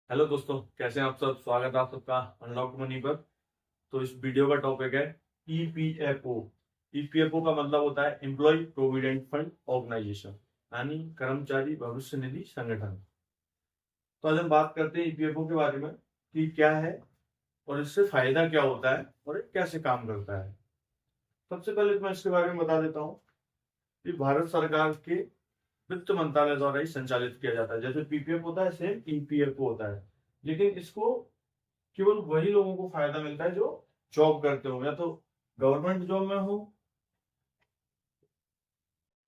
Hello दोस्तों, कैसे हैं आप सब। स्वागत है आप सबका अनलॉक मनी पर। तो इस वीडियो का टॉपिक है ईपीएफओ। ईपीएफओ का मतलब होता है एम्प्लॉय प्रोविडेंट फंड ऑर्गेनाइजेशन, यानी कर्मचारी भविष्य निधि संगठन। तो आज हम बात करते हैं ईपीएफओ के बारे में कि क्या है और इससे फायदा क्या होता है और ये कैसे काम करता है। सबसे पहले तो मैं इसके बारे में बता देता हूँ कि भारत सरकार के वित्त मंत्रालय द्वारा ही संचालित किया जाता है। जैसे पीपीएफ होता है, सेम ईपीएफओ होता है, लेकिन इसको केवल वही लोगों को फायदा मिलता है जो जॉब करते हो, या तो गवर्नमेंट जॉब में हो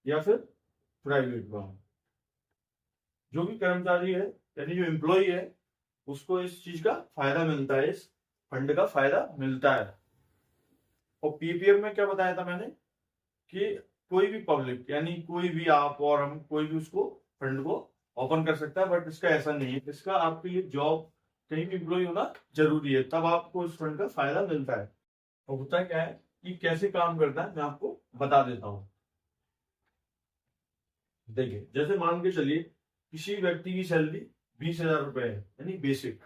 या फिर प्राइवेट में हो। जो भी कर्मचारी है, यानी जो एम्प्लॉय है, उसको इस चीज का फायदा मिलता है, इस फंड का फायदा मिलता है। और पीपीएफ में क्या बताया था मैंने कि कोई भी पब्लिक, यानी कोई भी आप और हम, कोई भी उसको फंड को ओपन कर सकता है। बट इसका ऐसा नहीं है, इसका आपके लिए जॉब, कहीं भी एम्प्लॉय होना जरूरी है, तब आपको इस फंड का फायदा मिलता है। और होता क्या है कि कैसे काम करता है, मैं आपको बता देता हूँ। देखिए, जैसे मान के चलिए किसी व्यक्ति की सैलरी 20,000 रुपए है, यानी बेसिक।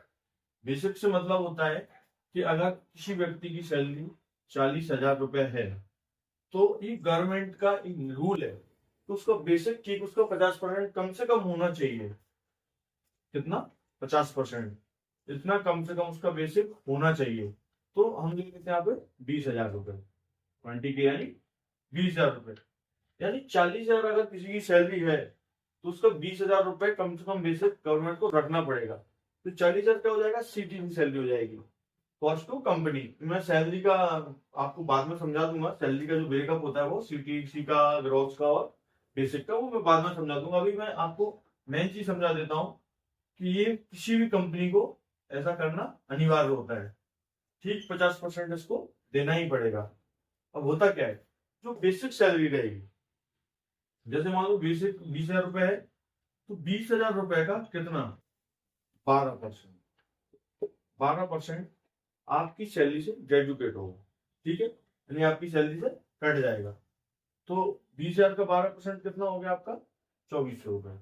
बेसिक से मतलब होता है कि अगर किसी व्यक्ति की सैलरी 40,000 रुपए है, तो ये गवर्नमेंट का एक रूल है, तो उसका बेसिक ठीक उसका 50% कम से कम होना चाहिए। कितना? 50%। इतना कम से कम उसका बेसिक होना चाहिए। तो हम लिख देते हैं यहाँ पे 20,000 रुपए, 20 के यानी 20,000 रुपए। यानी 40,000 अगर किसी की सैलरी है, तो उसका 20,000 रुपए कम से कम बेसिक गवर्नमेंट को रखना पड़ेगा। तो 40,000 क्या हो जाएगा? सीटी की सैलरी हो जाएगी, कॉस्ट टू कंपनी। मैं सैलरी का आपको बाद में समझा दूंगा। सैलरी का जो ब्रेकअप होता है वो सीटीसी का, ग्रॉस का और बेसिक का, वो मैं बाद में समझा दूंगा। अभी मैं आपको मेन चीज समझा देता हूँ कि ये किसी भी कंपनी को ऐसा करना अनिवार्य होता है। ठीक 50% इसको देना ही पड़ेगा। अब होता क्या है, जो बेसिक सैलरी रहेगी, जैसे मान लो बेसिक 20,000 रुपए है, तो 20,000 रुपए का कितना? 12%। 12% आपकी सैलरी से ग्रेजुएट होगा, ठीक है, यानी आपकी सैलरी से कट जाएगा। तो 20,000 का 12% कितना हो गया आपका? 2,400 रुपए,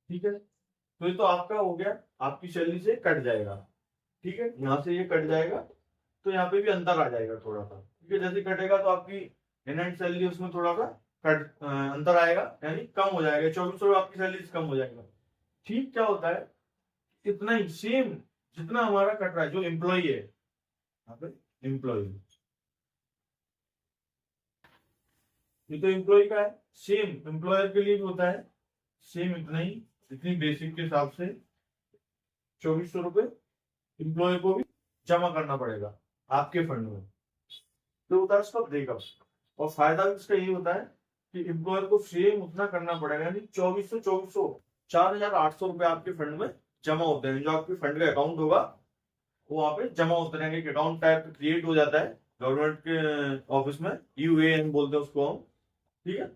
ठीक है। तो ये तो आपका हो गया, आपकी सैलरी से कट जाएगा, ठीक है, यहाँ से ये कट जाएगा। तो यहाँ पे भी अंतर आ जाएगा थोड़ा सा, ठीक है। जैसे कटेगा तो आपकी इनहैंड सैलरी, उसमें थोड़ा सा अंतर आएगा, यानी कम हो जाएगा। 2,400 आपकी सैलरी से कम हो जाएगा। ठीक क्या होता है, इतना ही सेम जितना हमारा कट रहा है, जो एम्प्लॉय है यहाँ पे, एम्प्लॉय, ये तो एम्प्लॉय का है। सेम एम्प्लॉयर के लिए भी होता है, सेम इतना ही, इतनी बेसिक के हिसाब से 2,400 रुपए एम्प्लॉय को भी जमा करना पड़ेगा आपके फंड में। तो होता है उसका ब्रेकअप। और फायदा भी इसका ये होता है कि एम्प्लॉयर को सेम उतना करना पड़ेगा, यानी 2,400 4,800 रुपए आपके फंड में जमा होते हैं। जो आपके फंड का अकाउंट होगा, वो वहां पे जमा होते रहेंगे। अकाउंट टाइप क्रिएट हो जाता है गवर्नमेंट के ऑफिस में, यूएएन बोलते हैं उसको हम, ठीक है।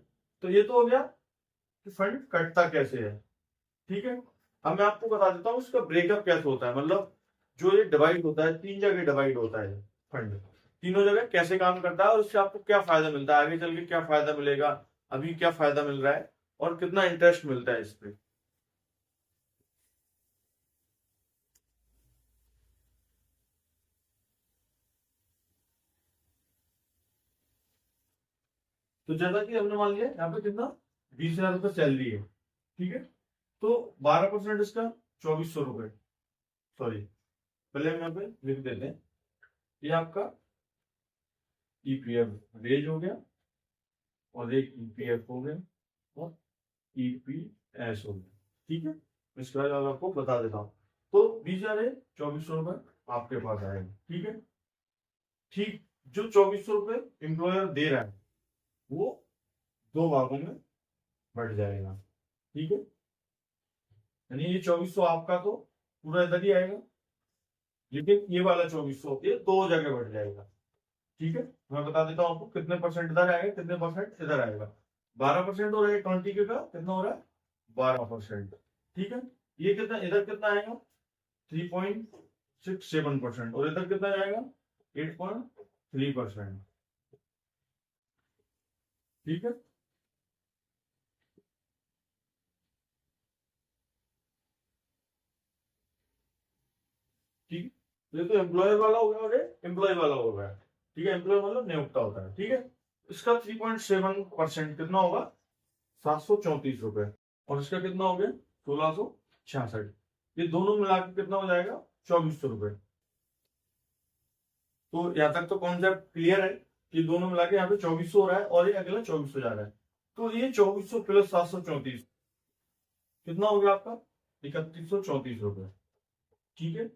तो ये तो हो गया कि फंड कटता कैसे है, ठीक है। अब मैं आपको बता देता हूँ इसका ब्रेकअप कैसे होता है। मतलब जो ये डिवाइड होता है, 3 जगह डिवाइड होता है फंड। तीनों जगह कैसे काम करता है और उससे आपको क्या फायदा मिलता है, आगे चल के क्या फायदा मिलेगा, अभी क्या फायदा मिल रहा है और कितना इंटरेस्ट मिलता है इस पे। तो जैसा कि हमने मान लिया यहाँ पे कितना, 20,000 रुपये सैलरी है, ठीक है। तो 12% इसका 2,400 रुपये, सॉरी, पहले हम यहाँ पे लिख देते हैं। ये आपका ईपीएफ रेज हो गया, और एक ईपीएफ हो गया, और ईपीएस हो गया, ठीक है। इसके बाद मैं आपको बता देता हूँ। तो 20,000 है, 2,400 रुपये आपके पास आएगा, ठीक है। ठीक, जो 2,400 रुपये एम्प्लॉयर दे रहा है, वो दो भागों में बढ़ जाएगा, ठीक है। यानी ये 2,400 आपका तो पूरा इधर ही आएगा, लेकिन ये वाला 2,400 ये दो जगह बढ़ जाएगा, ठीक है। मैं बता देता हूँ आपको कितने परसेंट इधर आएगा, कितने परसेंट इधर आएगा। 12% हो रहा है 20 के का, कितना हो रहा है? 12%, ठीक है। ये कितना, इधर कितना आएगा? 3.67%, और इधर कितना जाएगा? 8.3%, ठीक है। ठीक है, ये तो एम्प्लॉयर वाला हो गया और ये एम्प्लॉय वाला हो गया। ठीक है, एम्प्लॉय मतलब नियोक्ता होता है। ठीक है, इसका 3.7% कितना होगा, 734 रुपए, और इसका कितना हो गया 1666। ये दोनों मिला के कितना हो जाएगा 2400 रुपए। तो यहाँ तक तो कॉन्सेप्ट क्लियर है कि दोनों मिला के यहाँ पे 2400 हो रहा है और ये अगला 2400 जा रहा है। तो ये 2400 प्लस 734 कितना हो गया आपका 3134 रुपए। ठीक है,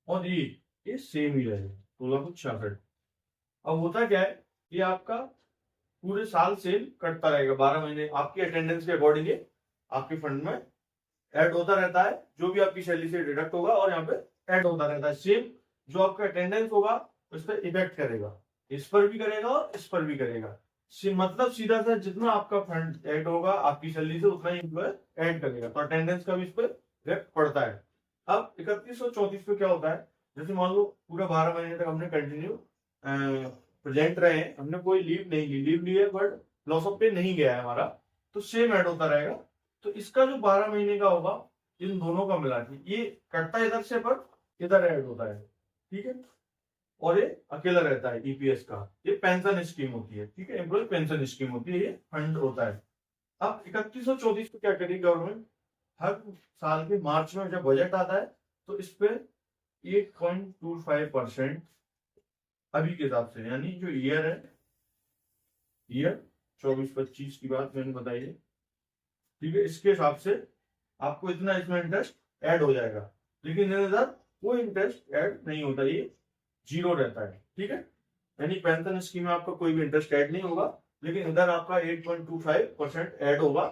और ये सेम ही रहेगा 1666। अब होता क्या है, ये आपका पूरे साल से कटता रहेगा, 12 महीने आपकी अटेंडेंस के अकॉर्डिंग आपके फंड में ऐड होता रहता है, जो भी आपकी सैलरी से डिडक्ट होगा और यहाँ पे ऐड होता रहता है। सेम जो आपका अटेंडेंस होगा उस पर इफेक्ट करेगा, इस पर भी करेगा और इस पर भी करेगा। मतलब सीधा सा जितना आपका फंड ऐड होगा आपकी सैलरी से उतना ही ऐड करेगा, तो अटेंडेंस का भी इस पर इफेक्ट पड़ता है। अब 3134 पे क्या होता है, जैसे मान लो पूरा 12 महीने तक हमने कंटिन्यू प्रेजेंट रहे हैं, हमने कोई लीव नहीं ली, लीव ली है बट लॉस ऑफ पे नहीं गया है हमारा, तो सेम ऐड होता रहेगा। तो इसका जो 12 महीने का होगा इन दोनों का मिला के ये कटता है इधर से पर इधर ऐड होता है। ठीक है, और ये अकेला रहता है ईपीएस का, ये पेंशन स्कीम होती है। ठीक है, एम्प्लॉय पेंशन स्कीम होती है, ये फंड होता है। अब 3134 को क्या करेगी गवर्नमेंट, हर साल के मार्च में जब बजट आता है तो इस पे 8.25% अभी के हिसाब से, यानी जो ईयर है, ईयर 24-25 की बात मैंने बताई है। ठीक है, इसके हिसाब से आपको इतना इसमें इंटरेस्ट ऐड हो जाएगा, लेकिन इधर कोई इंटरेस्ट ऐड नहीं होता, ये जीरो रहता है। ठीक है, यानी पेंशन स्कीम में आपका कोई भी इंटरेस्ट ऐड नहीं होगा, लेकिन इधर आपका 8.25% ऐड होगा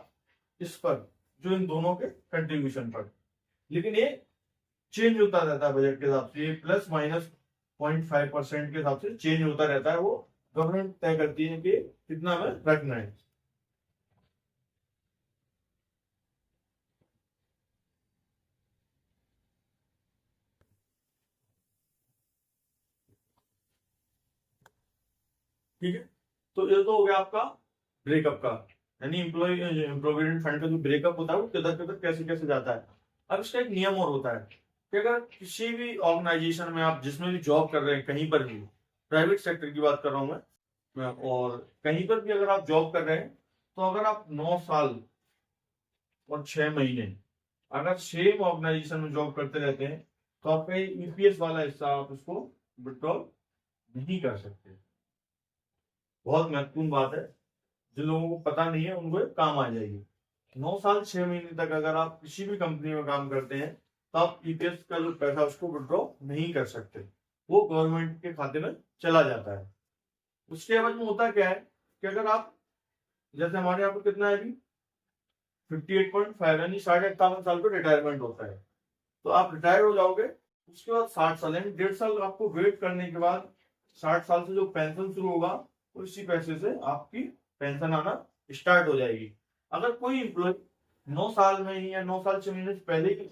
इस पर, जो इन दोनों के कंट्रीब्यूशन पर। लेकिन ये चेंज होता रहता है बजट के हिसाब से, ये प्लस माइनस 0.5% के हिसाब से चेंज होता रहता है, वो गवर्नमेंट तय करती है कि कितना हमें रखना है। ठीक है, तो ये तो हो गया आपका ब्रेकअप का, यानी एम्प्लॉय प्रोविडेंट फंड का जो ब्रेकअप होता है वो किधर किधर कैसे कैसे जाता है। अब इसका एक नियम और होता है कि अगर किसी भी ऑर्गेनाइजेशन में आप जिसमें भी जॉब कर रहे हैं, कहीं पर भी, प्राइवेट सेक्टर की बात कर रहा हूं मैं, और कहीं पर भी अगर आप जॉब कर रहे हैं, तो अगर आप 9 साल और 6 महीने अगर सेम ऑर्गेनाइजेशन में जॉब करते रहते हैं, तो आपका ईपीएस वाला हिस्सा आप उसको विड्रॉल नहीं कर सकते। बहुत महत्वपूर्ण बात है, जिन लोगों को पता नहीं है उनको काम आ जाएगी। 9 साल 6 महीने तक अगर आप किसी भी कंपनी में काम करते हैं, तो आप ईपीएस का जो पैसा उसको विड्रॉ नहीं कर सकते, वो गवर्नमेंट के खाते में चला जाता है। उसके एवज में होता क्या है कि अगर आप, जैसे हमारे यहाँ पे कितना है अभी 58.5, यानी 58.5 साल पे रिटायरमेंट होता है, तो आप रिटायर हो जाओगे, उसके बाद 60 साल यानी 1.5 साल आपको वेट करने के बाद 60 साल से जो पेंशन शुरू होगा, तो इसी पैसे से आपकी पेंशन आना स्टार्ट हो जाएगी। अगर कोई एम्प्लॉय 9 साल में ही या 9 साल 6 महीने से पहले ही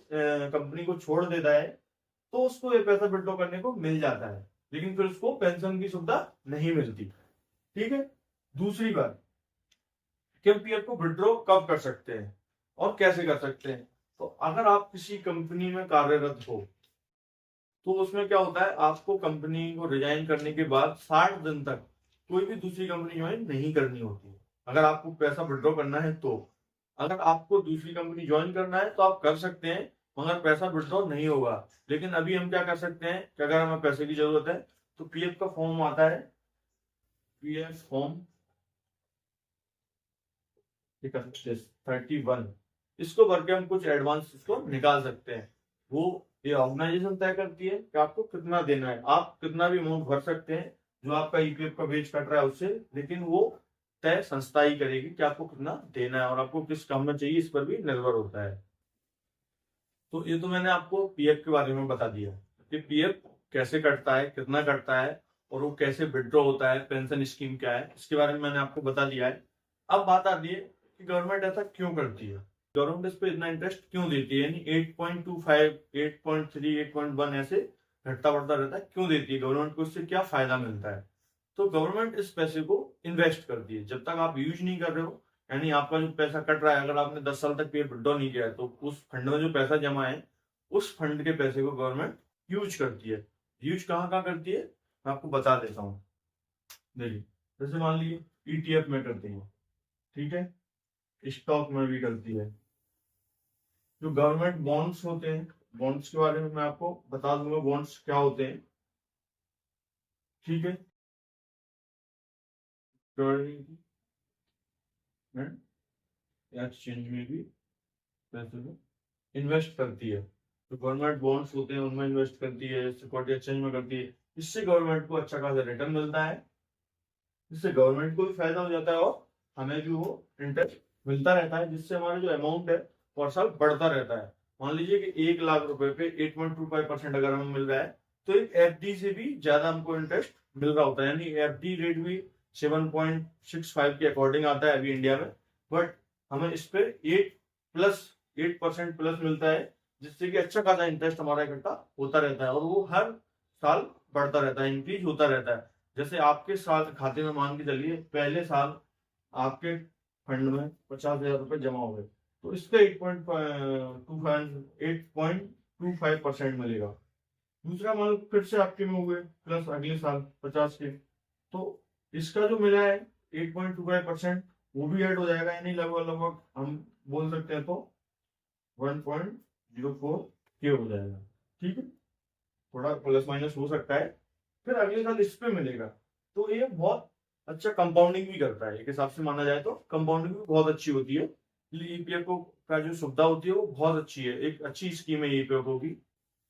कंपनी को छोड़ देता है, तो उसको ये पैसा विड्रॉ करने को मिल जाता है, लेकिन फिर उसको पेंशन की सुविधा नहीं मिलती। ठीक है, दूसरी बात कि हम पीएफ को विड्रॉ कब कर सकते हैं और कैसे कर सकते हैं। तो अगर आप किसी कंपनी में कार्यरत हो, तो उसमें क्या होता है, आपको कंपनी को रिजाइन करने के बाद 60 दिन तक कोई भी दूसरी कंपनी ज्वाइन नहीं करनी होती। अगर आपको पैसा विड्रॉ करना है तो, अगर आपको दूसरी कंपनी ज्वाइन करना है तो आप कर सकते हैं, मगर पैसा विड्रॉ नहीं होगा। लेकिन अभी हम क्या कर सकते हैं कि अगर हमें पैसे की जरूरत है, तो पीएफ का फॉर्म आता है, पीएफ फॉर्म 31, इसको भर के हम कुछ एडवांस इसको निकाल सकते हैं। वो ये ऑर्गेनाइजेशन तय करती है कि आपको कितना देना है, आप कितना भी अमाउंट भर सकते हैं जो आपका ईपीएफ का वेज कट रहा है उससे, लेकिन वो तय संस्था ही करेगी कि आपको कितना देना है और आपको किस काम में चाहिए, इस पर भी निर्भर होता है। तो ये तो मैंने आपको पीएफ के बारे में बता दिया कि पीएफ कैसे कटता है, कितना कटता है, और वो कैसे विड्रॉ होता है, पेंशन स्कीम क्या है, इसके बारे में मैंने आपको बता दिया है। अब बात आती है कि गवर्नमेंट ऐसा क्यों करती है, गवर्नमेंट इस पे इतना इंटरेस्ट क्यों देती है, यानी 8.25, 8.3, 8.1 ऐसे घटता बढ़ता रहता है, क्यों देती है गवर्नमेंट को, इससे क्या फायदा मिलता है। तो गवर्नमेंट इस पैसे को इन्वेस्ट करती है, जब तक आप यूज नहीं कर रहे हो, यानी आपका जो पैसा कट रहा है, अगर आपने 10 साल तक पे विड्रॉ नहीं किया है, तो उस फंड में जो पैसा जमा है, उस फंड के पैसे को गवर्नमेंट यूज करती है। यूज कहाँ कहाँ करती है मैं आपको बता देता हूँ। देखिए, जैसे मान लीजिए ETF में करती है, ठीक है, स्टॉक में भी करती है। जो गवर्नमेंट बॉन्ड्स होते हैं, बॉन्ड्स के बारे में मैं आपको बता दूंगा बॉन्ड्स क्या होते हैं, ठीक है। एक्सचेंज में भी पैसे को इन्वेस्ट करती है। तो गवर्नमेंट बॉन्ड्स होते हैं उनमें इन्वेस्ट करती है, सिक्योरिटी एक्सचेंज में करती है। इससे गवर्नमेंट को अच्छा खासा रिटर्न मिलता है, जिससे गवर्नमेंट को भी फायदा हो जाता है और हमें भी वो इंटरेस्ट मिलता रहता है, जिससे हमारा जो अमाउंट है हर साल बढ़ता रहता है। मान लीजिए कि 1 लाख रुपए पे 8.25% अगर हमें मिल रहा है, तो एक FD से भी ज्यादा हमको इंटरेस्ट मिल रहा होता है। यानी FD रेट भी 7.65 के अकॉर्डिंग आता है अभी इंडिया में, बट हमें इस पे 8% प्लस मिलता है, जिससे कि अच्छा खासा इंटरेस्ट हमारा इकट्ठा होता रहता है और वो हर साल बढ़ता रहता है, इंक्रीज होता रहता है। जैसे आपके साल खाते में मान के चलिए पहले साल आपके फंड में 50,000 रुपए जमा हो गए, तो इसका 8.25% मिलेगा। दूसरा मान लो फिर से आपके में हुए प्लस अगले साल 50 के, तो इसका जो मिला है 8.25% वो भी ऐड हो जाएगा। यानी लगभग लगभग हम बोल सकते हैं तो 1.04 के हो जाएगा, ठीक है। थोड़ा प्लस माइनस हो सकता है, फिर अगले साल इस पे मिलेगा। तो ये बहुत अच्छा कंपाउंडिंग भी करता है, एक हिसाब से माना जाए तो कंपाउंडिंग भी बहुत अच्छी होती है। EPF का जो सुविधा होती है वो बहुत अच्छी है, एक अच्छी स्कीम है EPF की।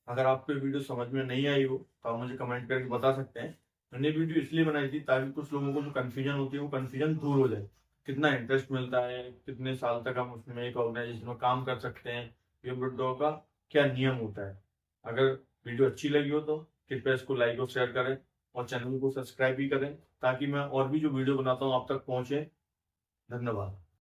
अगर आपको वीडियो समझ में नहीं आई हो तो आप मुझे कमेंट करके बता सकते हैं। मैंने वीडियो इसलिए बनाई थी ताकि कुछ लोगों को जो कंफ्यूजन होती है वो कंफ्यूजन दूर हो जाए। कितना इंटरेस्ट मिलता है, कितने साल तक हम उसमें एक ऑर्गेनाइजेशन में काम कर सकते हैं, ये विड्रॉ का क्या नियम होता है। अगर वीडियो अच्छी लगी हो तो कृपया इसको लाइक और शेयर करें और चैनल को सब्सक्राइब भी करें, ताकि मैं और भी जो वीडियो बनाता हूँ आप तक पहुंचे। धन्यवाद।